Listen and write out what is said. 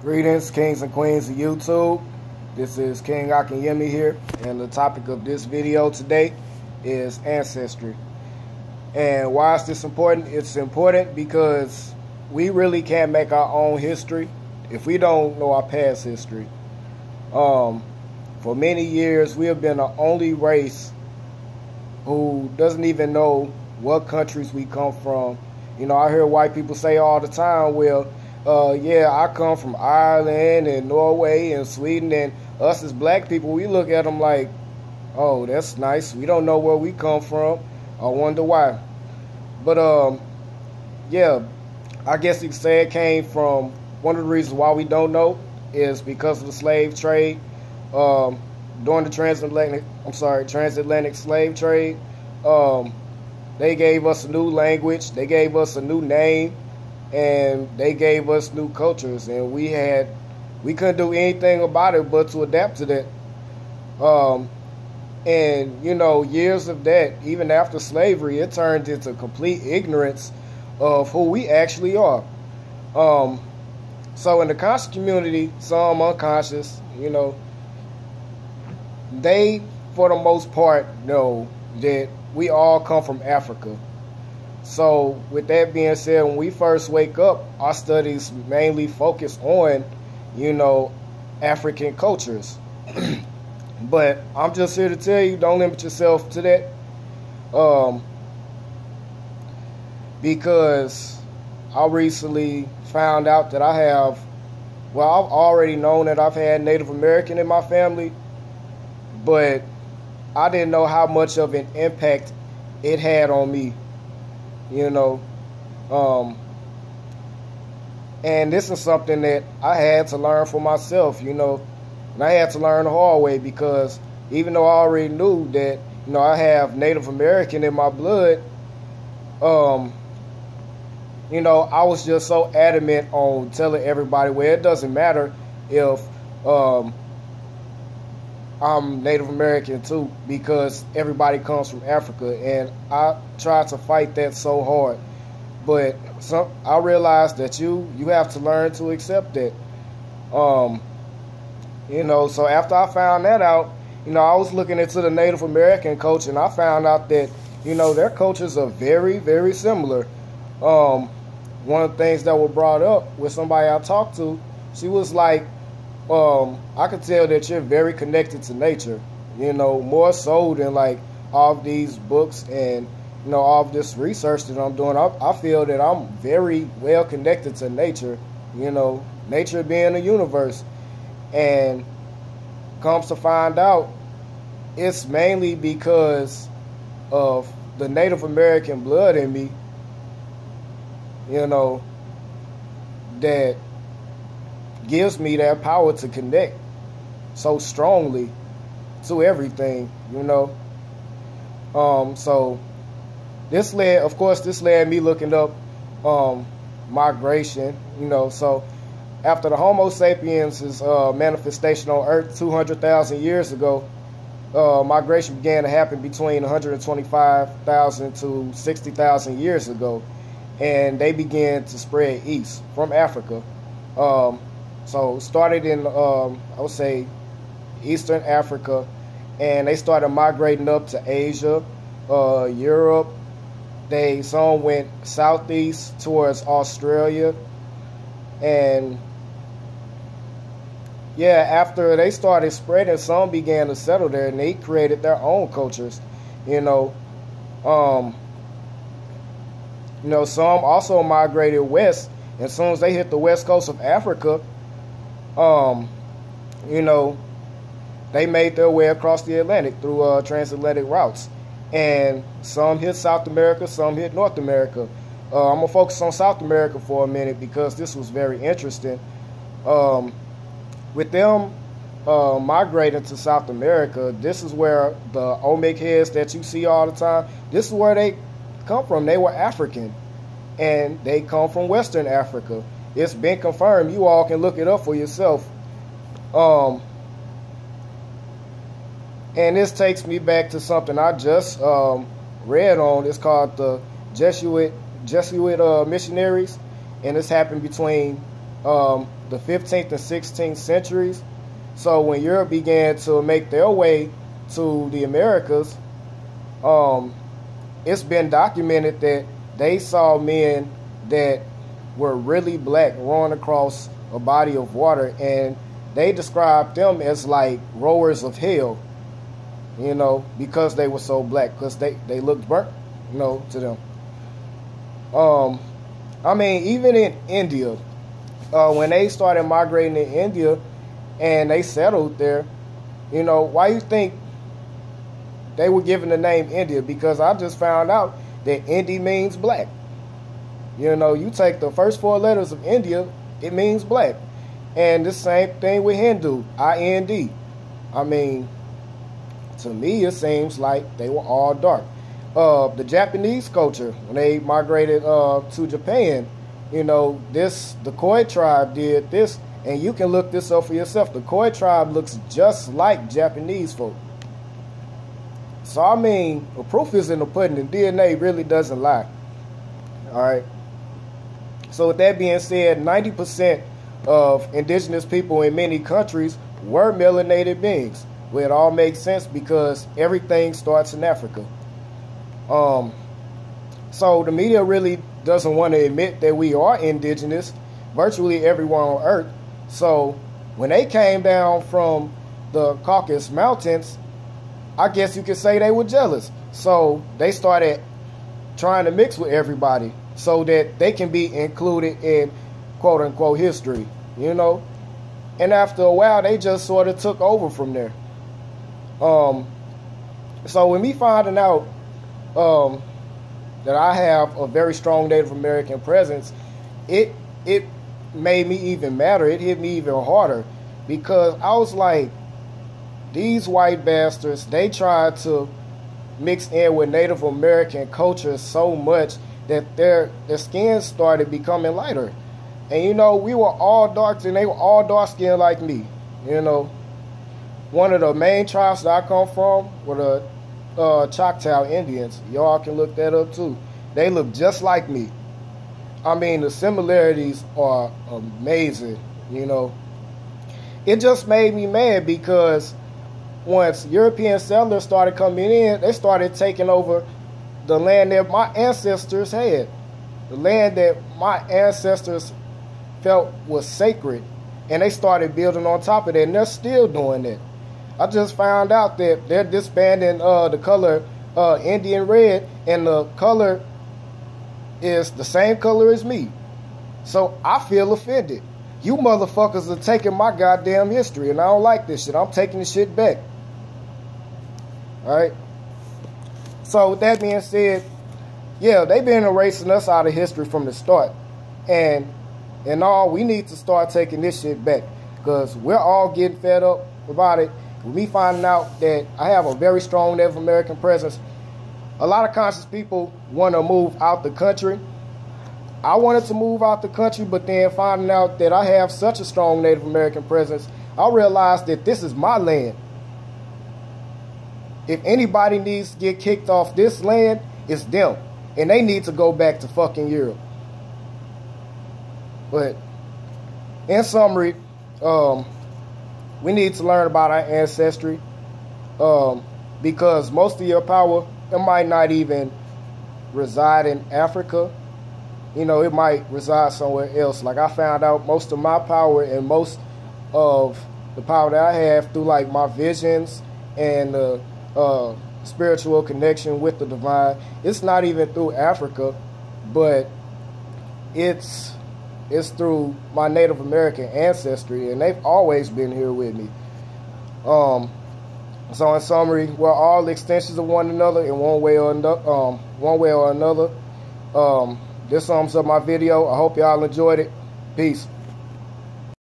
Greetings, kings and queens of YouTube. This is King Akinyemi here, and the topic of this video today is Ancestry. And why is this important? It's important because we really can't make our own history if we don't know our past history. For many years, we have been the only race who doesn't even know what countries we come from. You know, I hear white people say all the time, well, yeah, I come from Ireland and Norway and Sweden, and us as black people, we look at them like, oh, that's nice. We don't know where we come from. I wonder why. But, yeah, I guess you could say it came from, one of the reasons why we don't know is because of the slave trade. During the transatlantic slave trade, they gave us a new language, they gave us a new name, and they gave us new cultures, and we couldn't do anything about it but to adapt to that. And you know, years of that, even after slavery, it turned into complete ignorance of who we actually are. So in the conscious community, some unconscious, you know, they, for the most part, know that we all come from Africa. So with that being said, when we first wake up, our studies mainly focus on, you know, African cultures. But I'm just here to tell you, don't limit yourself to that. Because I recently found out that I've already known that I've had Native American in my family, but I didn't know how much of an impact it had on me. You know, and this is something that I had to learn for myself, you know, and I had to learn the hard way, because even though I already knew that, you know, I have Native American in my blood, you know, I was just so adamant on telling everybody, well, it doesn't matter if I'm Native American too, because everybody comes from Africa, and I tried to fight that so hard. But I realized that you have to learn to accept that. You know, so after I found that out, you know, I was looking into the Native American culture, and I found out that, you know, their cultures are very, very similar. One of the things that were brought up with somebody I talked to, she was like, I could tell that you're very connected to nature, you know, more so than like all of these books and, you know, all of this research that I'm doing. I feel that I'm very well connected to nature, you know, nature being the universe. And comes to find out, it's mainly because of the Native American blood in me, you know, that gives me that power to connect so strongly to everything, you know. So this led me looking up migration, you know. So after the Homo sapiens' manifestation on Earth 200,000 years ago, migration began to happen between 125,000 to 60,000 years ago, and they began to spread east from Africa. So started in, I would say, Eastern Africa, and they started migrating up to Asia, Europe. Some went southeast towards Australia, and yeah, after they started spreading, some began to settle there, and they created their own cultures, you know. You know, some also migrated west, and as soon as they hit the west coast of Africa, you know, they made their way across the Atlantic through transatlantic routes. And some hit South America, some hit North America. I'm going to focus on South America for a minute because this was very interesting. With them migrating to South America, this is where the Olmec heads that you see all the time, this is where they come from. They were African, and they come from Western Africa. It's been confirmed. You all can look it up for yourself. And this takes me back to something I just read on. It's called the Jesuit missionaries, and this happened between the 15th and 16th centuries. So when Europe began to make their way to the Americas, it's been documented that they saw men that were really black rowing across a body of water, and they described them as like rowers of hell, you know, because they were so black, because they looked burnt, you know, to them. I mean, even in India, when they started migrating to India and they settled there, you know, why you think they were given the name India? Because I just found out that Indi means black. You know, you take the first 4 letters of India, it means black. And the same thing with Hindu, I-N-D. I mean, to me, it seems like they were all dark. The Japanese culture, when they migrated to Japan, you know, the Khoi tribe did this, and you can look this up for yourself. The Khoi tribe looks just like Japanese folk. So, I mean, the proof is in the pudding, and DNA really doesn't lie. All right. So, with that being said, 90% of indigenous people in many countries were melanated beings. Well, it all makes sense because everything starts in Africa. So the media really doesn't want to admit that we are indigenous, virtually everyone on Earth. So when they came down from the Caucasus Mountains, I guess you could say they were jealous. So they started trying to mix with everybody so that they can be included in quote-unquote history, you know. And after a while, they just sort of took over from there. So with me finding out that I have a very strong Native American presence, it made me even madder. It hit me even harder because I was like, these white bastards, they tried to mix in with Native American culture so much that their skin started becoming lighter. And, you know, we were all dark and they were all dark-skinned like me, you know. One of the main tribes that I come from were the Choctaw Indians. Y'all can look that up too. They look just like me. I mean, the similarities are amazing, you know. It just made me mad because once European settlers started coming in, they started taking over the land that my ancestors had. The land that my ancestors felt was sacred. And they started building on top of that, and they're still doing that. I just found out that they're disbanding the color Indian red, and the color is the same color as me. So I feel offended. You motherfuckers are taking my goddamn history, and I don't like this shit. I'm taking the shit back. Alright? So with that being said, yeah, they've been erasing us out of history from the start. And all, we need to start taking this shit back. Because we're all getting fed up about it. With me finding out that I have a very strong Native American presence, a lot of conscious people want to move out the country. I wanted to move out the country, but then finding out that I have such a strong Native American presence, I realized that this is my land. If anybody needs to get kicked off this land, it's them. And they need to go back to fucking Europe. But in summary, we need to learn about our ancestry, because most of your power, it might not even reside in Africa. You know, it might reside somewhere else. Like I found out most of my power and most of the power that I have through like my visions and spiritual connection with the divine, it's not even through Africa, but it's through my Native American ancestry, and they've always been here with me. So in summary, we're all extensions of one another in one way or another. This sums up my video. I hope y'all enjoyed it. Peace.